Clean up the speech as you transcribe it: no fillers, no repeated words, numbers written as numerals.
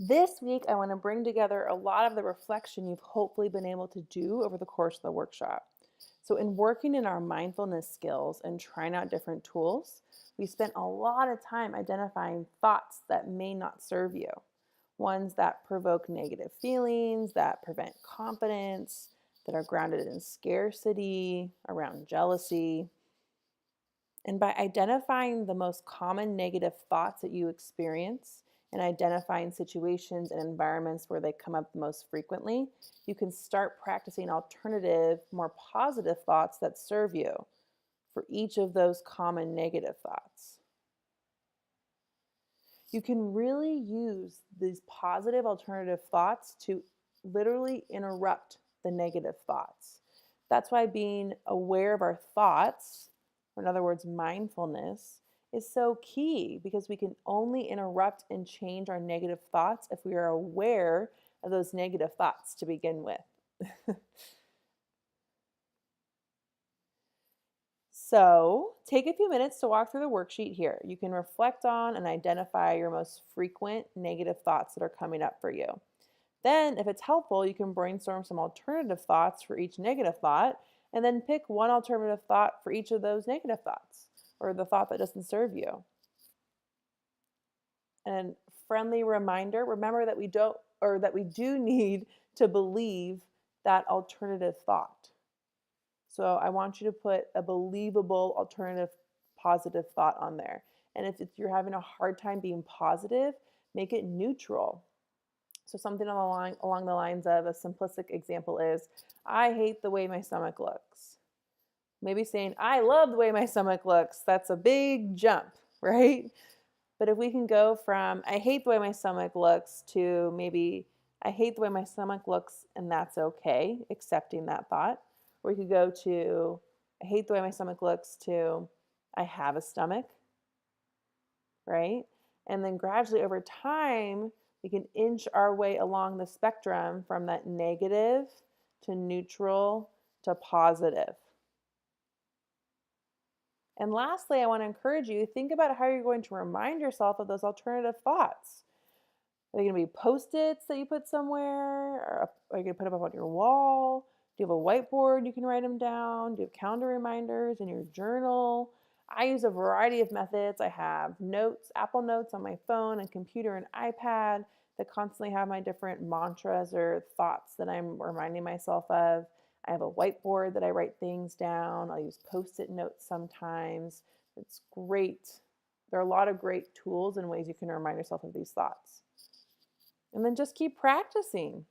This week, I want to bring together a lot of the reflection you've hopefully been able to do over the course of the workshop. So, in working in our mindfulness skills and trying out different tools, we spent a lot of time identifying thoughts that may not serve you, ones that provoke negative feelings, that prevent confidence, that are grounded in scarcity, around jealousy. And by identifying the most common negative thoughts that you experience and identifying situations and environments where they come up the most frequently, you can start practicing alternative, more positive thoughts that serve you for each of those common negative thoughts. You can really use these positive alternative thoughts to literally interrupt the negative thoughts. That's why being aware of our thoughts, or in other words, mindfulness, is so key because we can only interrupt and change our negative thoughts if we are aware of those negative thoughts to begin with. So, take a few minutes to walk through the worksheet here. You can reflect on and identify your most frequent negative thoughts that are coming up for you. Then, if it's helpful, you can brainstorm some alternative thoughts for each negative thought, and then pick one alternative thought for each of those negative thoughts or the thought that doesn't serve you. And friendly reminder, remember that we don't or that we do need to believe that alternative thought. So I want you to put a believable alternative positive thought on there. And if you're having a hard time being positive, make it neutral. So something along the lines of a simplistic example is, I hate the way my stomach looks. Maybe saying, I love the way my stomach looks. That's a big jump, right? But if we can go from, I hate the way my stomach looks to maybe, I hate the way my stomach looks and that's okay, accepting that thought. Or we could go to, I hate the way my stomach looks to, I have a stomach, right? And then gradually over time, we can inch our way along the spectrum from that negative to neutral to positive. And lastly, I want to encourage you think about how you're going to remind yourself of those alternative thoughts. Are they going to be post-its that you put somewhere? Or are you going to put them up on your wall? Do you have a whiteboard you can write them down? Do you have calendar reminders in your journal? I use a variety of methods. I have notes, Apple Notes on my phone and computer and iPad that constantly have my different mantras or thoughts that I'm reminding myself of. I have a whiteboard that I write things down. I'll use post-it notes sometimes. It's great. There are a lot of great tools and ways you can remind yourself of these thoughts. And then just keep practicing.